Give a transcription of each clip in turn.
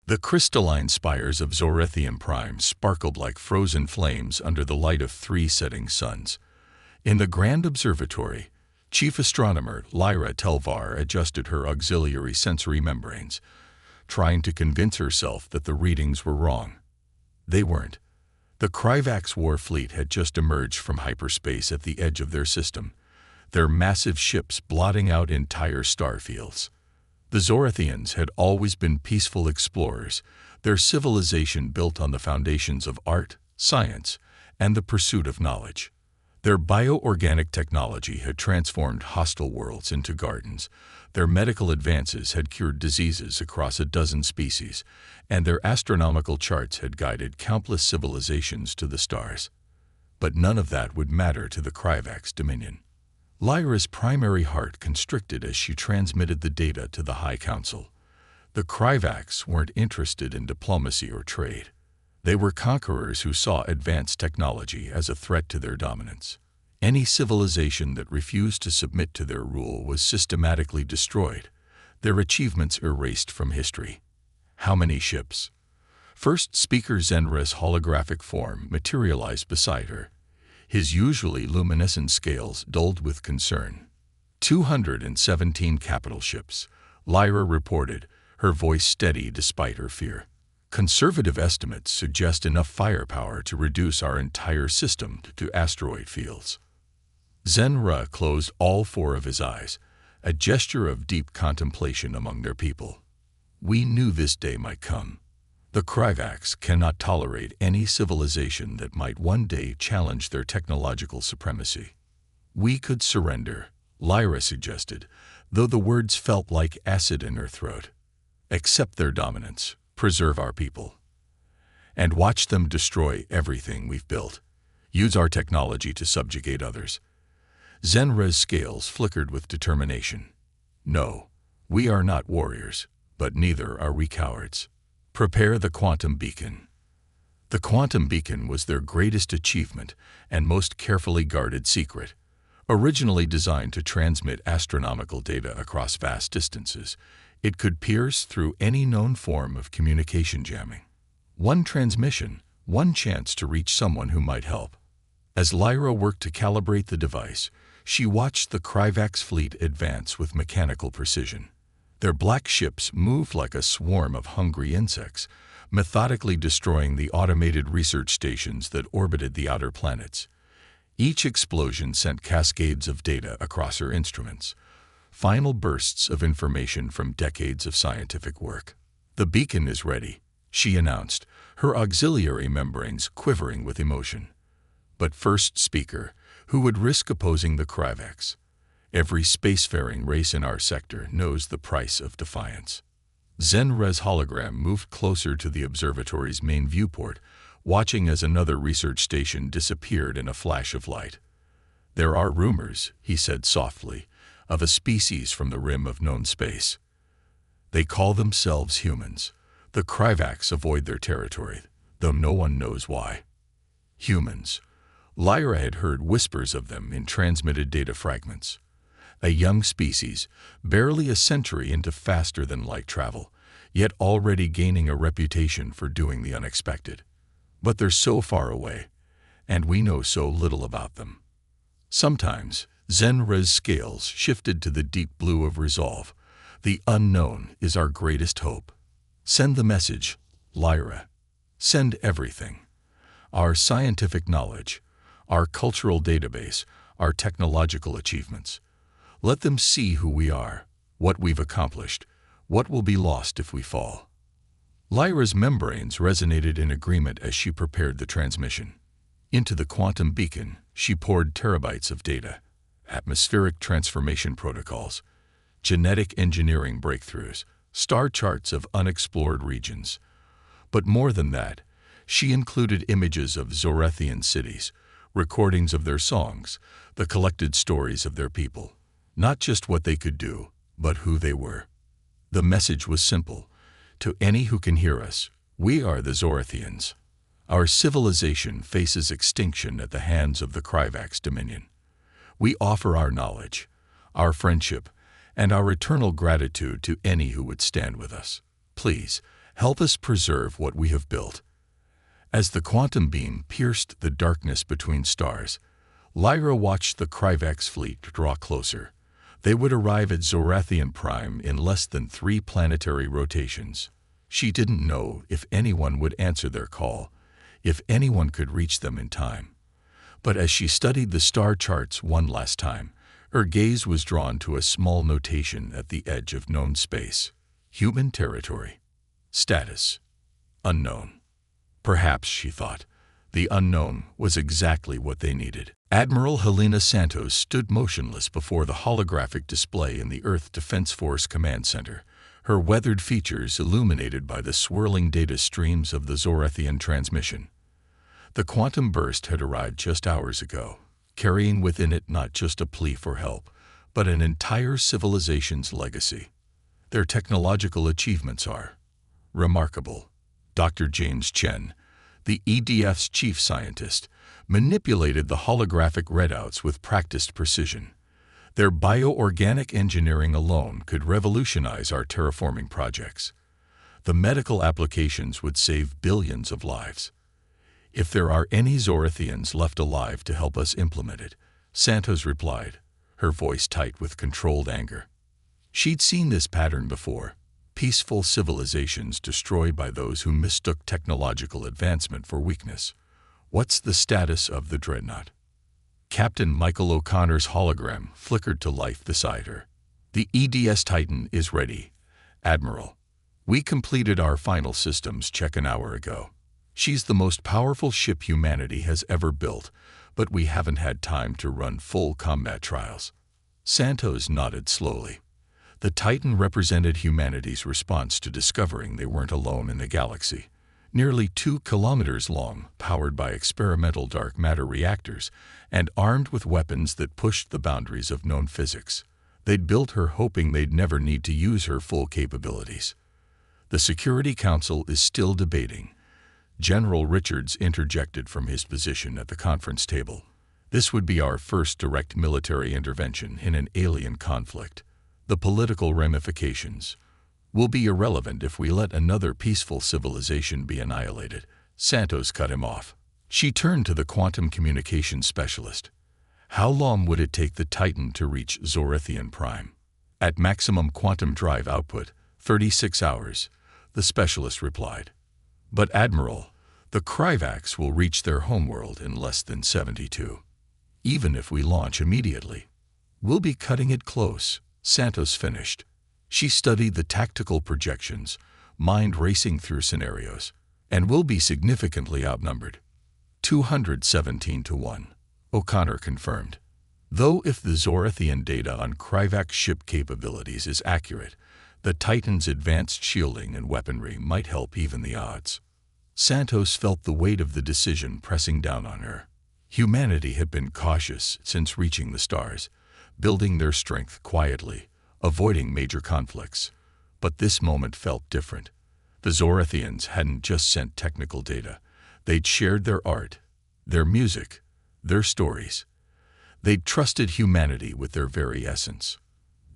The crystalline spires of Zorethium Prime sparkled like frozen flames under the light of 3 setting suns. In the grand observatory, Chief Astronomer Lyra Telvar adjusted her auxiliary sensory membranes, trying to convince herself that the readings were wrong. They weren't. The Kryvax war fleet had just emerged from hyperspace at the edge of their system, their massive ships blotting out entire star fields. The Zorethians had always been peaceful explorers, their civilization built on the foundations of art, science, and the pursuit of knowledge. Their bioorganic technology had transformed hostile worlds into gardens, their medical advances had cured diseases across a dozen species, and their astronomical charts had guided countless civilizations to the stars. But none of that would matter to the Kryvax Dominion. Lyra's primary heart constricted as she transmitted the data to the High Council. The Kryvax weren't interested in diplomacy or trade. They were conquerors who saw advanced technology as a threat to their dominance. Any civilization that refused to submit to their rule was systematically destroyed, their achievements erased from history. How many ships? First Speaker Zenra's holographic form materialized beside her, his usually luminescent scales dulled with concern. 217 capital ships, Lyra reported, her voice steady despite her fear. Conservative estimates suggest enough firepower to reduce our entire system to asteroid fields. Zenra closed all 4 of his eyes, a gesture of deep contemplation among their people. We knew this day might come. The Kryvax cannot tolerate any civilization that might one day challenge their technological supremacy. We could surrender, Lyra suggested, though the words felt like acid in her throat. Accept their dominance, preserve our people, and watch them destroy everything we've built. Use our technology to subjugate others. Zenra's scales flickered with determination. No, we are not warriors, but neither are we cowards. Prepare the quantum beacon. The quantum beacon was their greatest achievement and most carefully guarded secret. Originally designed to transmit astronomical data across vast distances, it could pierce through any known form of communication jamming. One transmission, one chance to reach someone who might help. As Lyra worked to calibrate the device, she watched the Kryvax fleet advance with mechanical precision. Their black ships moved like a swarm of hungry insects, methodically destroying the automated research stations that orbited the outer planets. Each explosion sent cascades of data across her instruments, final bursts of information from decades of scientific work. The beacon is ready, she announced, her auxiliary membranes quivering with emotion. But first Speaker, who would risk opposing the Kryvax? Every spacefaring race in our sector knows the price of defiance. Zenra's hologram moved closer to the observatory's main viewport, watching as another research station disappeared in a flash of light. There are rumors, he said softly, of a species from the rim of known space. They call themselves humans. The Kryvax avoid their territory, though no one knows why. Humans. Lyra had heard whispers of them in transmitted data fragments. A young species, barely a century into faster-than-light travel, yet already gaining a reputation for doing the unexpected. But they're so far away, and we know so little about them. Sometimes, Zenra's scales shifted to the deep blue of resolve. The unknown is our greatest hope. Send the message, Lyra. Send everything. Our scientific knowledge, our cultural database, our technological achievements. Let them see who we are, what we've accomplished, what will be lost if we fall. Lyra's membranes resonated in agreement as she prepared the transmission. Into the quantum beacon, she poured terabytes of data, atmospheric transformation protocols, genetic engineering breakthroughs, star charts of unexplored regions. But more than that, she included images of Zorethian cities, recordings of their songs, the collected stories of their people. Not just what they could do, but who they were. The message was simple. To any who can hear us, we are the Zorethians. Our civilization faces extinction at the hands of the Kryvax Dominion. We offer our knowledge, our friendship, and our eternal gratitude to any who would stand with us. Please, Help us preserve what we have built." As the quantum beam pierced the darkness between stars, Lyra watched the Kryvax fleet draw closer. They would arrive at Zorathian Prime in less than 3 planetary rotations. She didn't know if anyone would answer their call, if anyone could reach them in time. But as she studied the star charts one last time, her gaze was drawn to a small notation at the edge of known space. Human territory. Status. Unknown. Perhaps, she thought, the unknown was exactly what they needed. Admiral Helena Santos stood motionless before the holographic display in the Earth Defense Force Command Center, her weathered features illuminated by the swirling data streams of the Zorathian transmission. The quantum burst had arrived just hours ago, carrying within it not just a plea for help, but an entire civilization's legacy. Their technological achievements are remarkable. Dr. James Chen, the EDF's chief scientist, manipulated the holographic readouts with practiced precision. Their bioorganic engineering alone could revolutionize our terraforming projects. The medical applications would save billions of lives. If there are any Zorathians left alive to help us implement it, Santos replied, her voice tight with controlled anger. She'd seen this pattern before. Peaceful civilizations destroyed by those who mistook technological advancement for weakness. What's the status of the dreadnought? Captain Michael O'Connor's hologram flickered to life beside her. The EDS Titan is ready, Admiral. We completed our final systems check an hour ago. She's the most powerful ship humanity has ever built, but we haven't had time to run full combat trials. Santos nodded slowly. The Titan represented humanity's response to discovering they weren't alone in the galaxy. Nearly 2 kilometers long, powered by experimental dark matter reactors, and armed with weapons that pushed the boundaries of known physics. They'd built her hoping they'd never need to use her full capabilities. The Security Council is still debating. General Richards interjected from his position at the conference table. This would be our first direct military intervention in an alien conflict. The political ramifications will be irrelevant if we let another peaceful civilization be annihilated. Santos cut him off. She turned to the quantum communications specialist. How long would it take the Titan to reach Zorathian Prime? At maximum quantum drive output, 36 hours, the specialist replied. But Admiral, the Kryvax will reach their homeworld in less than 72. Even if we launch immediately, we'll be cutting it close. Santos finished. She studied the tactical projections, mind racing through scenarios, and will be significantly outnumbered. 217 to 1, O'Connor confirmed. Though if the Zorathian data on Kryvax ship capabilities is accurate, the Titan's advanced shielding and weaponry might help even the odds. Santos felt the weight of the decision pressing down on her. Humanity had been cautious since reaching the stars, building their strength quietly, avoiding major conflicts. But this moment felt different. The Zorathians hadn't just sent technical data. They'd shared their art, their music, their stories. They'd trusted humanity with their very essence.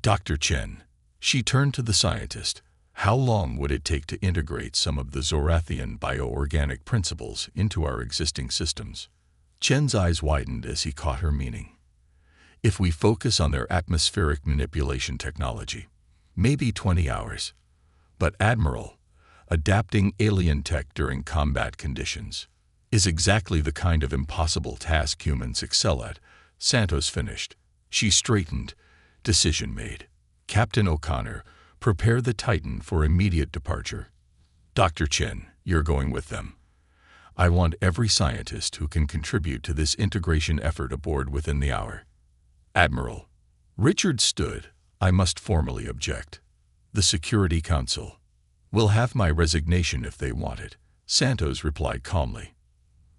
Dr. Chen, she turned to the scientist. How long would it take to integrate some of the Zorathian bioorganic principles into our existing systems? Chen's eyes widened as he caught her meaning. If we focus on their atmospheric manipulation technology, maybe 20 hours. But Admiral, adapting alien tech during combat conditions is exactly the kind of impossible task humans excel at. Santos finished. She straightened. Decision made. Captain O'Connor, prepare the Titan for immediate departure. Dr. Chen, you're going with them. I want every scientist who can contribute to this integration effort aboard within the hour. Admiral. Richard stood. I must formally object. The Security Council will have my resignation if they want it, Santos replied calmly.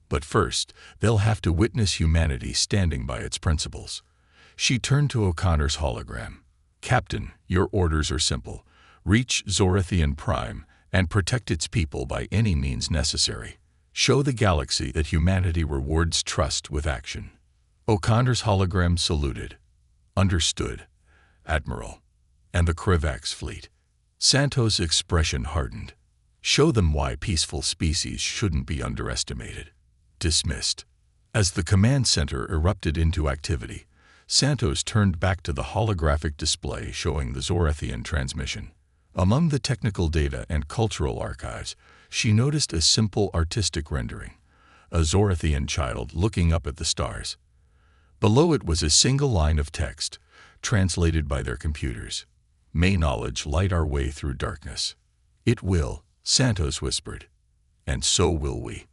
But first, they'll have to witness humanity standing by its principles. She turned to O'Connor's hologram. Captain, your orders are simple. Reach Zorathian Prime and protect its people by any means necessary. Show the galaxy that humanity rewards trust with action. O'Connor's hologram saluted. Understood, Admiral. And the Kryvax fleet. Santos' expression hardened. Show them why peaceful species shouldn't be underestimated. Dismissed. As the command center erupted into activity, Santos turned back to the holographic display showing the Zorethian transmission. Among the technical data and cultural archives, she noticed a simple artistic rendering, a Zorethian child looking up at the stars. Below it was a single line of text, translated by their computers. May knowledge light our way through darkness. It will, Santos whispered. And so will we.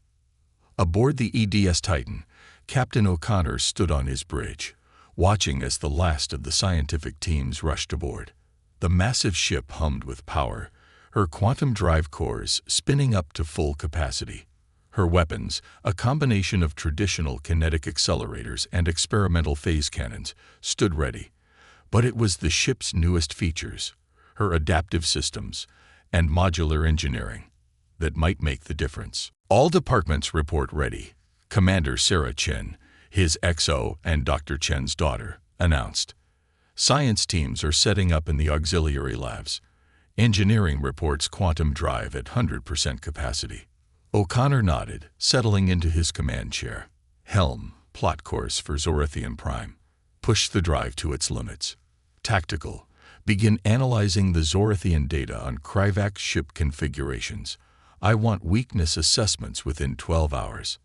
Aboard the EDS Titan, Captain O'Connor stood on his bridge, watching as the last of the scientific teams rushed aboard. The massive ship hummed with power, her quantum drive cores spinning up to full capacity. Her weapons, a combination of traditional kinetic accelerators and experimental phase cannons, stood ready. But it was the ship's newest features, her adaptive systems, and modular engineering, that might make the difference. All departments report ready, Commander Sarah Chen, his XO and Dr. Chen's daughter, announced. Science teams are setting up in the auxiliary labs. Engineering reports quantum drive at 100% capacity. O'Connor nodded, settling into his command chair. Helm, plot course for Zorethian Prime. Push the drive to its limits. Tactical, begin analyzing the Zorethian data on Kryvak's ship configurations. I want weakness assessments within 12 hours.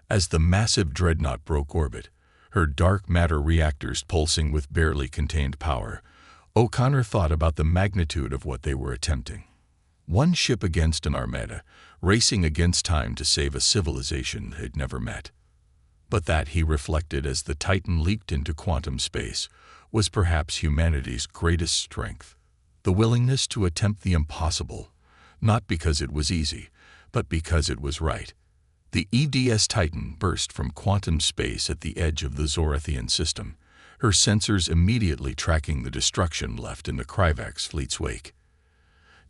As the massive dreadnought broke orbit, her dark matter reactors pulsing with barely contained power, O'Connor thought about the magnitude of what they were attempting. One ship against an armada, racing against time to save a civilization they'd never met. But that, he reflected as the Titan leaked into quantum space, was perhaps humanity's greatest strength. The willingness to attempt the impossible, not because it was easy, but because it was right. The EDS Titan burst from quantum space at the edge of the Zorethian system, her sensors immediately tracking the destruction left in the Kryvak's fleet's wake.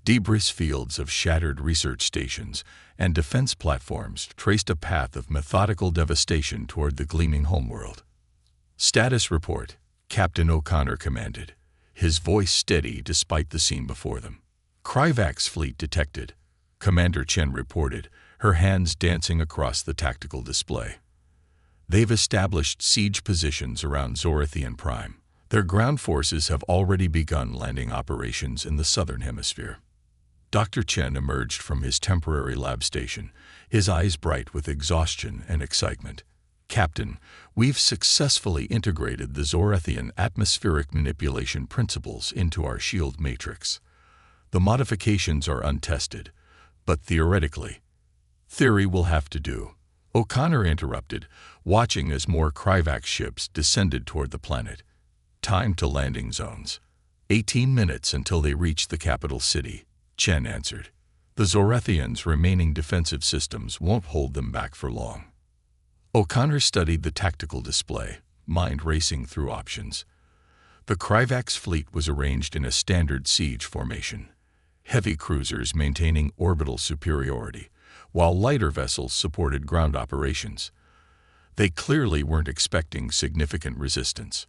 Debris fields of shattered research stations and defense platforms traced a path of methodical devastation toward the gleaming homeworld. Status report, Captain O'Connor commanded, his voice steady despite the scene before them. Kryvak's fleet detected, Commander Chen reported, her hands dancing across the tactical display. They've established siege positions around Zorethian Prime. Their ground forces have already begun landing operations in the southern hemisphere. Dr. Chen emerged from his temporary lab station, his eyes bright with exhaustion and excitement. Captain, we've successfully integrated the Zorethian atmospheric manipulation principles into our shield matrix. The modifications are untested, but theoretically, theory will have to do. O'Connor interrupted, watching as more Kryvak ships descended toward the planet. Time to landing zones. 18 minutes until they reach the capital city, Chen answered. The Zorethians' remaining defensive systems won't hold them back for long. O'Connor studied the tactical display, mind racing through options. The Kryvak's fleet was arranged in a standard siege formation, heavy cruisers maintaining orbital superiority, while lighter vessels supported ground operations. They clearly weren't expecting significant resistance.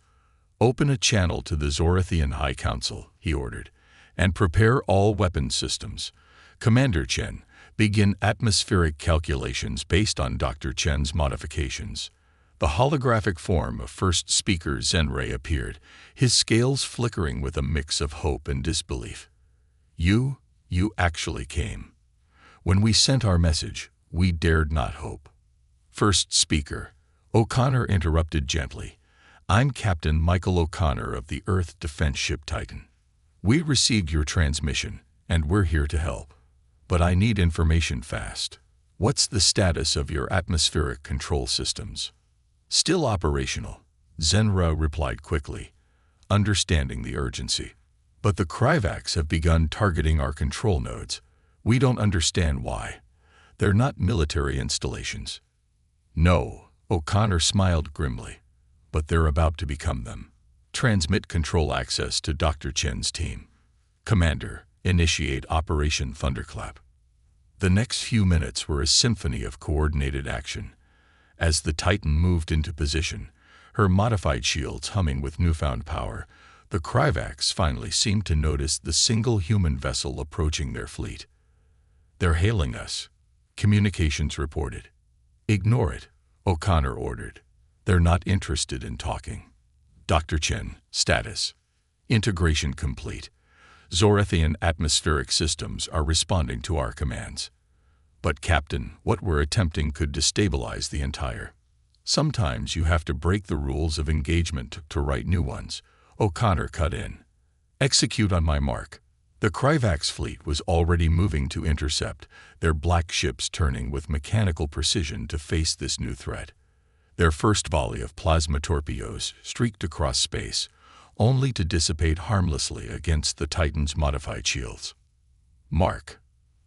Open a channel to the Zorethian High Council, he ordered, and prepare all weapon systems. Commander Chen, begin atmospheric calculations based on Dr. Chen's modifications. The holographic form of first speaker Zenray appeared, his scales flickering with a mix of hope and disbelief. You actually came. When we sent our message, we dared not hope. First speaker, O'Connor interrupted gently. I'm Captain Michael O'Connor of the Earth Defense Ship Titan. We received your transmission, and we're here to help. But I need information fast. What's the status of your atmospheric control systems? Still operational, Zenra replied quickly, understanding the urgency. But the Kryvaks have begun targeting our control nodes. We don't understand why. They're not military installations. No, O'Connor smiled grimly, but they're about to become them. Transmit control access to Dr. Chen's team. Commander, initiate Operation Thunderclap. The next few minutes were a symphony of coordinated action. As the Titan moved into position, her modified shields humming with newfound power, the Kryvaks finally seemed to notice the single human vessel approaching their fleet. "They're hailing us," communications reported. "Ignore it," O'Connor ordered. "They're not interested in talking." Dr. Chen, status. Integration complete. Zorathian atmospheric systems are responding to our commands. But Captain, what we're attempting could destabilize the entire. Sometimes you have to break the rules of engagement to write new ones. O'Connor cut in. "Execute on my mark." The Kryvax fleet was already moving to intercept, their black ships turning with mechanical precision to face this new threat. Their first volley of plasma torpedoes streaked across space, only to dissipate harmlessly against the Titan's modified shields. Mark.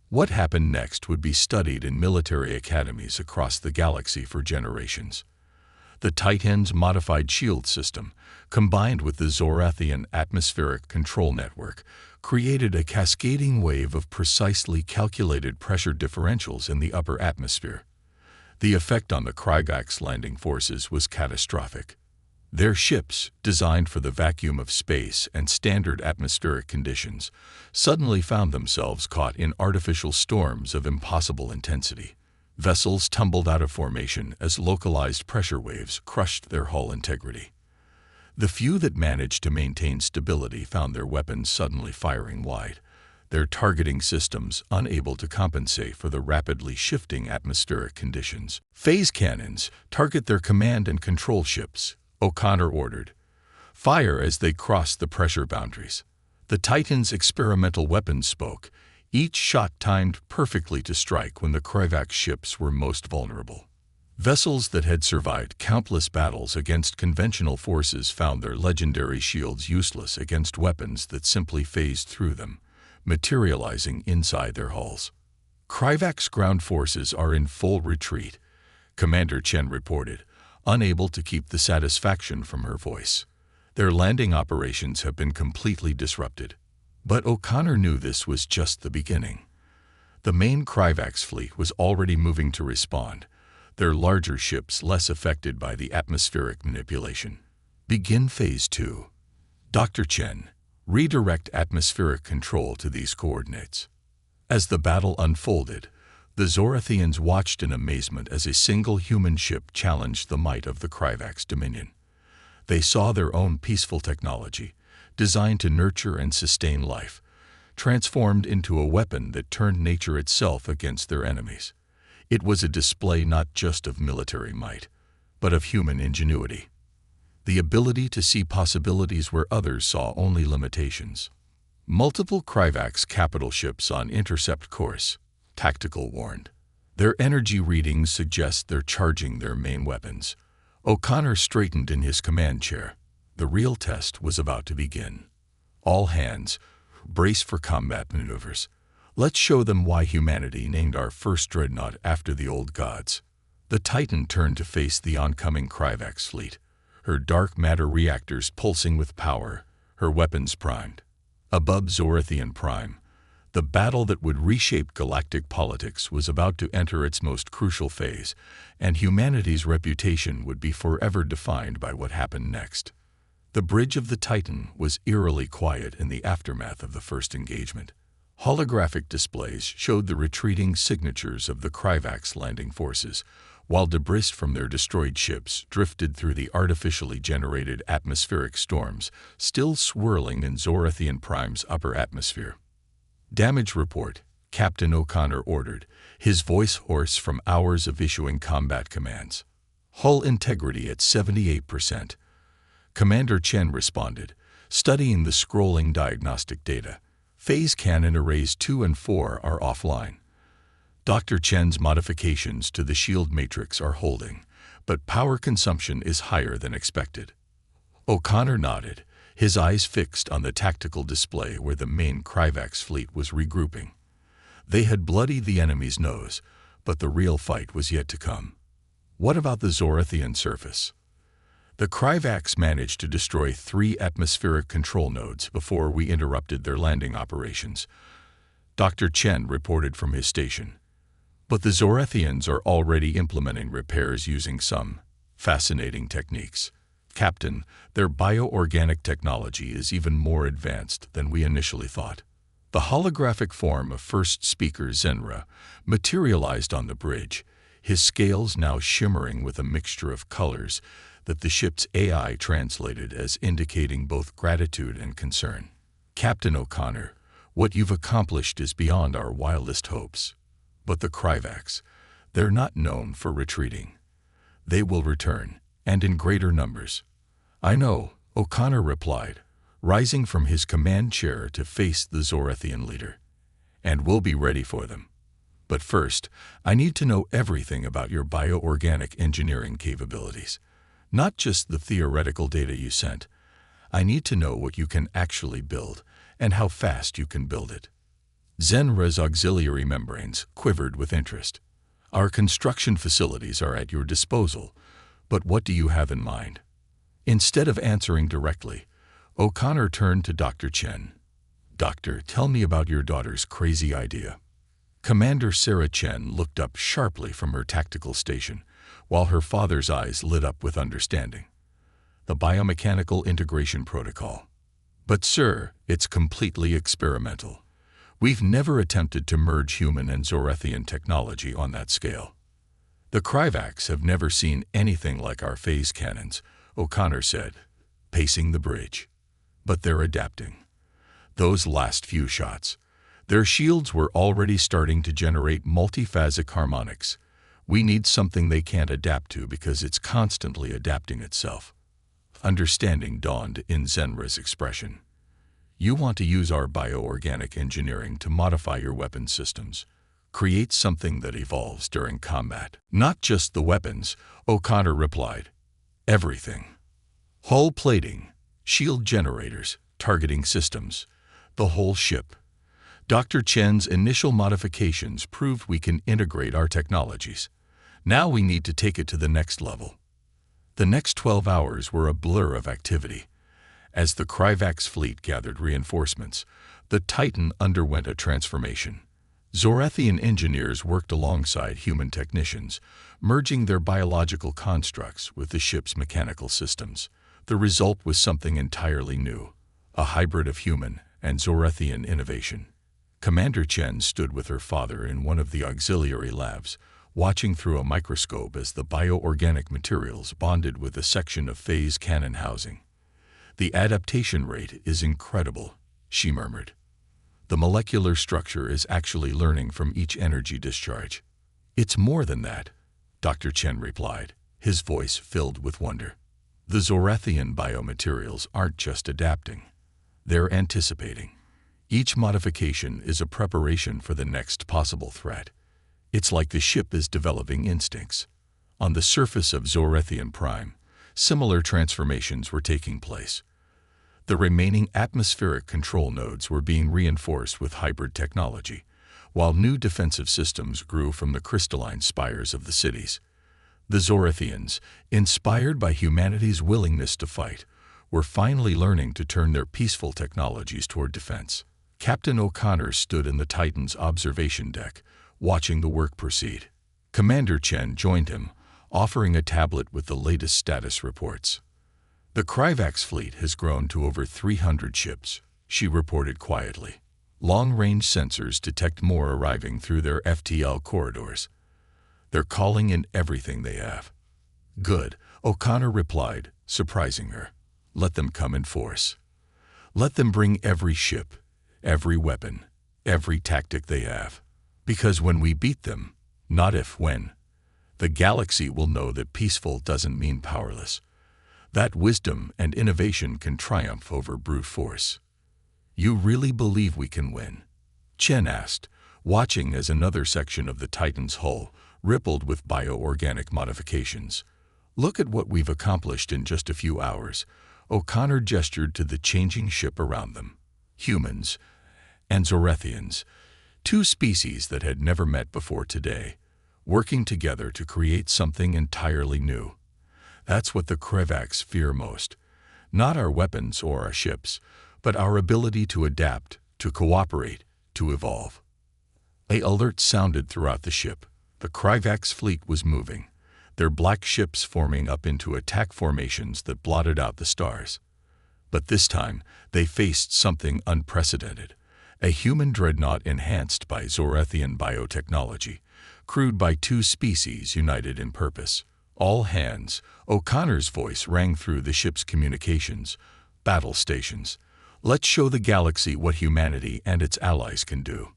What happened next would be studied in military academies across the galaxy for generations. The Titan's modified shield system, combined with the Zorathian atmospheric control network, created a cascading wave of precisely calculated pressure differentials in the upper atmosphere. The effect on the Kryvax landing forces was catastrophic. Their ships, designed for the vacuum of space and standard atmospheric conditions, suddenly found themselves caught in artificial storms of impossible intensity. Vessels tumbled out of formation as localized pressure waves crushed their hull integrity. The few that managed to maintain stability found their weapons suddenly firing wide, their targeting systems unable to compensate for the rapidly shifting atmospheric conditions. "Phase cannons, target their command and control ships," O'Connor ordered. "Fire as they cross the pressure boundaries." The Titan's experimental weapons spoke, each shot timed perfectly to strike when the Kryvax ships were most vulnerable. Vessels that had survived countless battles against conventional forces found their legendary shields useless against weapons that simply phased through them, materializing inside their hulls. "Kryvax ground forces are in full retreat," Commander Chen reported, unable to keep the satisfaction from her voice. "Their landing operations have been completely disrupted." But O'Connor knew this was just the beginning. The main Kryvax fleet was already moving to respond, their larger ships less affected by the atmospheric manipulation. "Begin Phase 2. Dr. Chen, redirect atmospheric control to these coordinates." As the battle unfolded, the Zorathians watched in amazement as a single human ship challenged the might of the Kryvax Dominion. They saw their own peaceful technology, designed to nurture and sustain life, transformed into a weapon that turned nature itself against their enemies. It was a display not just of military might, but of human ingenuity. The ability to see possibilities where others saw only limitations. Multiple Kryvax capital ships on intercept course, Tactical warned. Their energy readings suggest they're charging their main weapons. O'Connor straightened in his command chair. The real test was about to begin. "All hands, brace for combat maneuvers. Let's show them why humanity named our first dreadnought after the old gods." The Titan turned to face the oncoming Kryvax fleet, her dark matter reactors pulsing with power, her weapons primed. Above Zorathian Prime, the battle that would reshape galactic politics was about to enter its most crucial phase, and humanity's reputation would be forever defined by what happened next. The bridge of the Titan was eerily quiet in the aftermath of the first engagement. Holographic displays showed the retreating signatures of the Kryvax landing forces, while debris from their destroyed ships drifted through the artificially generated atmospheric storms, still swirling in Zorathian Prime's upper atmosphere. "Damage report," Captain O'Connor ordered, his voice hoarse from hours of issuing combat commands. "Hull integrity at 78%. Commander Chen responded, studying the scrolling diagnostic data. "Phase cannon arrays 2 and 4 are offline. Dr. Chen's modifications to the shield matrix are holding, but power consumption is higher than expected." O'Connor nodded, his eyes fixed on the tactical display where the main Kryvax fleet was regrouping. They had bloodied the enemy's nose, but the real fight was yet to come. What about the Zorathian surface? The Kryvax managed to destroy 3 atmospheric control nodes before we interrupted their landing operations, Dr. Chen reported from his station. But the Zorathians are already implementing repairs using some fascinating techniques. "Captain, their bioorganic technology is even more advanced than we initially thought." The holographic form of first speaker Zenra materialized on the bridge, his scales now shimmering with a mixture of colors that the ship's AI translated as indicating both gratitude and concern. "Captain O'Connor, what you've accomplished is beyond our wildest hopes. But the Kryvax, they're not known for retreating. They will return, and in greater numbers." "I know," O'Connor replied, rising from his command chair to face the Zorethian leader. "And we'll be ready for them. But first, I need to know everything about your bioorganic engineering capabilities. Not just the theoretical data you sent. I need to know what you can actually build, and how fast you can build it." Zenra's auxiliary membranes quivered with interest. "Our construction facilities are at your disposal, but what do you have in mind?" Instead of answering directly, O'Connor turned to Dr. Chen. "Doctor, tell me about your daughter's crazy idea." Commander Sarah Chen looked up sharply from her tactical station, while her father's eyes lit up with understanding. "The biomechanical integration protocol. But sir, it's completely experimental. We've never attempted to merge human and Zorethian technology on that scale." "The Kryvax have never seen anything like our phase cannons," O'Connor said, pacing the bridge. "But they're adapting. Those last few shots, their shields were already starting to generate multiphasic harmonics. We need something they can't adapt to because it's constantly adapting itself." Understanding dawned in Zenra's expression. "You want to use our bioorganic engineering to modify your weapon systems, create something that evolves during combat." "Not just the weapons," O'Connor replied. "Everything. Hull plating, shield generators, targeting systems, the whole ship." Dr. Chen's initial modifications proved we can integrate our technologies. Now we need to take it to the next level. The next 12 hours were a blur of activity. As the Kryvax fleet gathered reinforcements, the Titan underwent a transformation. Zorethian engineers worked alongside human technicians, merging their biological constructs with the ship's mechanical systems. The result was something entirely new, a hybrid of human and Zorethian innovation. Commander Chen stood with her father in one of the auxiliary labs, watching through a microscope as the bioorganic materials bonded with a section of phase cannon housing. "The adaptation rate is incredible," she murmured. "The molecular structure is actually learning from each energy discharge." "It's more than that," Dr. Chen replied, his voice filled with wonder. "The Zorethian biomaterials aren't just adapting. They're anticipating. Each modification is a preparation for the next possible threat. It's like the ship is developing instincts." On the surface of Zorethian Prime, similar transformations were taking place. The remaining atmospheric control nodes were being reinforced with hybrid technology, while new defensive systems grew from the crystalline spires of the cities. The Zorethians, inspired by humanity's willingness to fight, were finally learning to turn their peaceful technologies toward defense. Captain O'Connor stood in the Titan's observation deck, watching the work proceed. Commander Chen joined him, offering a tablet with the latest status reports. "The Kryvax fleet has grown to over 300 ships," she reported quietly. "Long-range sensors detect more arriving through their FTL corridors. They're calling in everything they have." "Good," O'Connor replied, surprising her. "Let them come in force. Let them bring every ship, every weapon, every tactic they have. Because when we beat them, not if, when, the galaxy will know that peaceful doesn't mean powerless. That wisdom and innovation can triumph over brute force." "You really believe we can win?" Chen asked, watching as another section of the Titan's hull rippled with bioorganic modifications. "Look at what we've accomplished in just a few hours." O'Connor gestured to the changing ship around them. Humans and Zorethians, two species that had never met before today, working together to create something entirely new. That's what the Kryvax fear most. Not our weapons or our ships, but our ability to adapt, to cooperate, to evolve. An alert sounded throughout the ship. The Kryvax fleet was moving, their black ships forming up into attack formations that blotted out the stars. But this time, they faced something unprecedented, a human dreadnought enhanced by Zorethian biotechnology, crewed by two species united in purpose. All hands, O'Connor's voice rang through the ship's communications. Battle stations. Let's show the galaxy what humanity and its allies can do.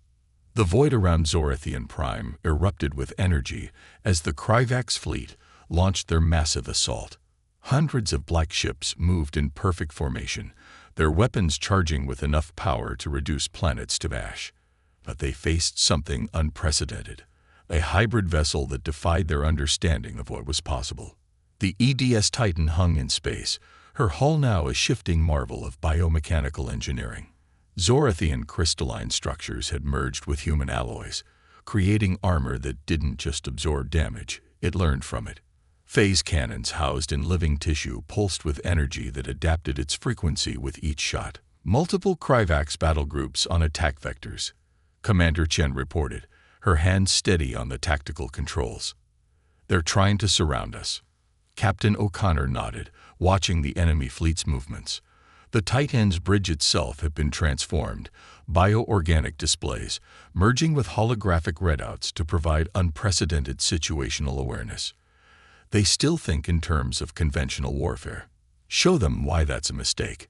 The void around Zorethian Prime erupted with energy as the Kryvax fleet launched their massive assault. Hundreds of black ships moved in perfect formation, their weapons charging with enough power to reduce planets to ash. But they faced something unprecedented, a hybrid vessel that defied their understanding of what was possible. The EDS Titan hung in space, her hull now a shifting marvel of biomechanical engineering. Zorethian crystalline structures had merged with human alloys, creating armor that didn't just absorb damage, it learned from it. Phase cannons housed in living tissue pulsed with energy that adapted its frequency with each shot. Multiple Kryvax battle groups on attack vectors. Commander Chen reported, her hands steady on the tactical controls. They're trying to surround us. Captain O'Connor nodded, watching the enemy fleet's movements. The Titan's bridge itself had been transformed, bioorganic displays, merging with holographic readouts to provide unprecedented situational awareness. They still think in terms of conventional warfare. Show them why that's a mistake.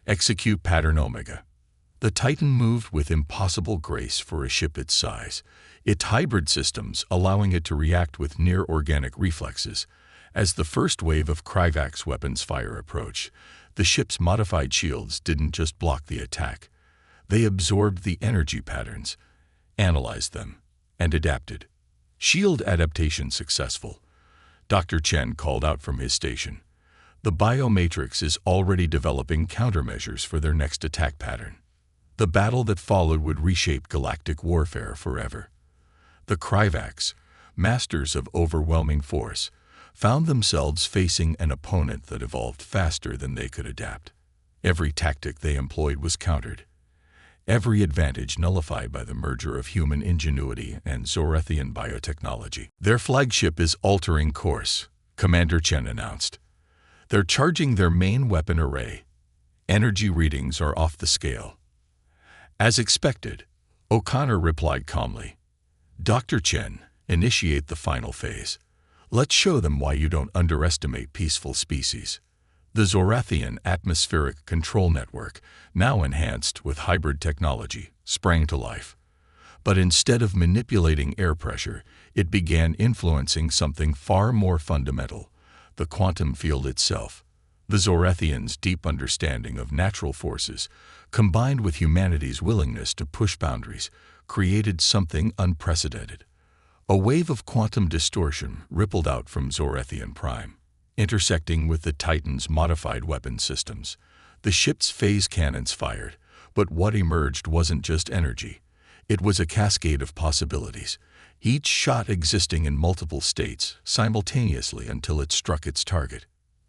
Execute Pattern Omega. The Titan moved with impossible grace for a ship its size, its hybrid systems allowing it to react with near-organic reflexes. As the first wave of Kryvax weapons fire approached, the ship's modified shields didn't just block the attack. They absorbed the energy patterns, analyzed them, and adapted. Shield adaptation successful. Dr. Chen called out from his station. The biomatrix is already developing countermeasures for their next attack pattern. The battle that followed would reshape galactic warfare forever. The Kryvax, masters of overwhelming force, found themselves facing an opponent that evolved faster than they could adapt. Every tactic they employed was countered, every advantage nullified by the merger of human ingenuity and Zorethian biotechnology. Their flagship is altering course, Commander Chen announced. They're charging their main weapon array. Energy readings are off the scale. As expected, O'Connor replied calmly. Dr. Chen, initiate the final phase. Let's show them why you don't underestimate peaceful species. The Zorethian atmospheric control network, now enhanced with hybrid technology, sprang to life. But instead of manipulating air pressure, it began influencing something far more fundamental, the quantum field itself. The Zorethians' deep understanding of natural forces, combined with humanity's willingness to push boundaries, created something unprecedented. A wave of quantum distortion rippled out from Zorethian Prime, intersecting with the Titan's modified weapon systems. The ship's phase cannons fired, but what emerged wasn't just energy. It was a cascade of possibilities, each shot existing in multiple states simultaneously until it struck its target.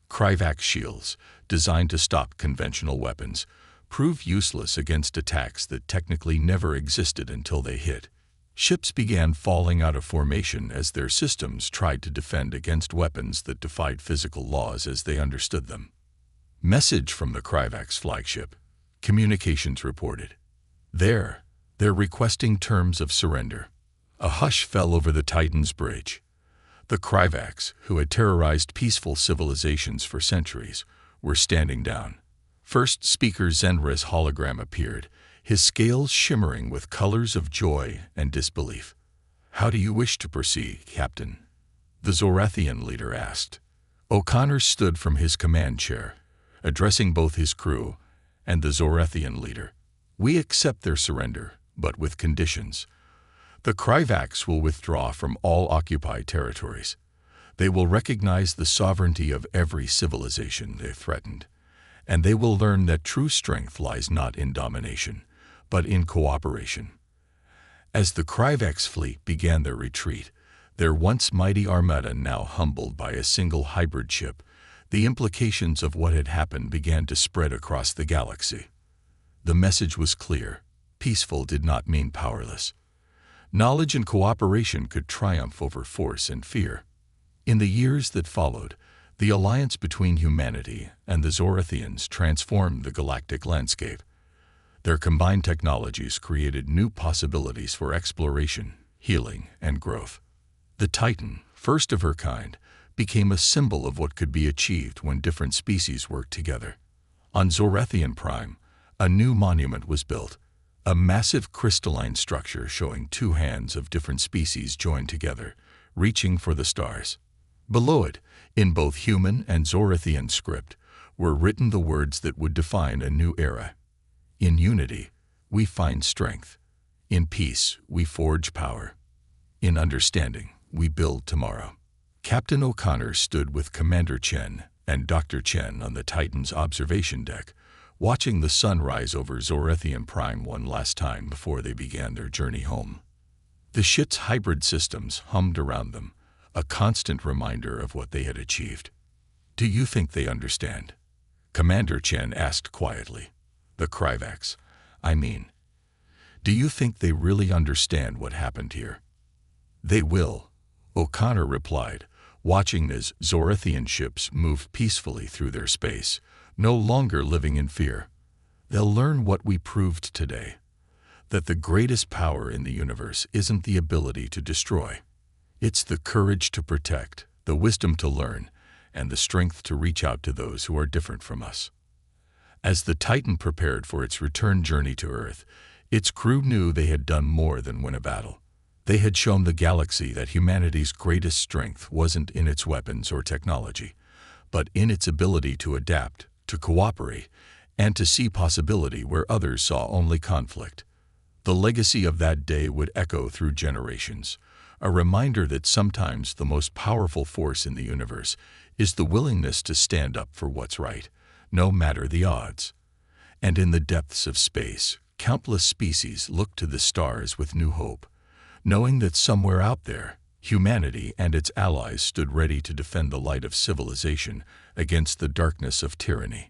Kryvax shields, designed to stop conventional weapons, proved useless against attacks that technically never existed until they hit. Ships began falling out of formation as their systems tried to defend against weapons that defied physical laws as they understood them. Message from the Kryvax flagship. Communications reported. They're requesting terms of surrender. A hush fell over the Titan's bridge. The Kryvax, who had terrorized peaceful civilizations for centuries, were standing down. First speaker Zenra's hologram appeared, his scales shimmering with colors of joy and disbelief. How do you wish to proceed, Captain? The Zorethian leader asked. O'Connor stood from his command chair, addressing both his crew and the Zorethian leader. We accept their surrender, but with conditions. The Kryvax will withdraw from all occupied territories. They will recognize the sovereignty of every civilization they threatened, and they will learn that true strength lies not in domination, but in cooperation. As the Kryvax fleet began their retreat, their once mighty armada now humbled by a single hybrid ship, the implications of what had happened began to spread across the galaxy. The message was clear. Peaceful did not mean powerless. Knowledge and cooperation could triumph over force and fear. In the years that followed, the alliance between humanity and the Zorethians transformed the galactic landscape. Their combined technologies created new possibilities for exploration, healing, and growth. The Titan, first of her kind, became a symbol of what could be achieved when different species worked together. On Zorethian Prime, a new monument was built, a massive crystalline structure showing two hands of different species joined together, reaching for the stars. Below it, in both human and Zorethian script, were written the words that would define a new era. In unity, we find strength. In peace, we forge power. In understanding, we build tomorrow. Captain O'Connor stood with Commander Chen and Dr. Chen on the Titan's observation deck, watching the sun rise over Zorethian Prime one last time before they began their journey home. The ship's hybrid systems hummed around them, a constant reminder of what they had achieved. "Do you think they understand?" Commander Chen asked quietly. "The Kryvax, I mean. Do you think they really understand what happened here?" "They will," O'Connor replied, watching as Zorethian ships moved peacefully through their space, no longer living in fear. "They'll learn what we proved today, that the greatest power in the universe isn't the ability to destroy. It's the courage to protect, the wisdom to learn, and the strength to reach out to those who are different from us." As the Titan prepared for its return journey to Earth, its crew knew they had done more than win a battle. They had shown the galaxy that humanity's greatest strength wasn't in its weapons or technology, but in its ability to adapt, to cooperate, and to see possibility where others saw only conflict. The legacy of that day would echo through generations, a reminder that sometimes the most powerful force in the universe is the willingness to stand up for what's right, no matter the odds. And in the depths of space, countless species looked to the stars with new hope, knowing that somewhere out there, humanity and its allies stood ready to defend the light of civilization against the darkness of tyranny.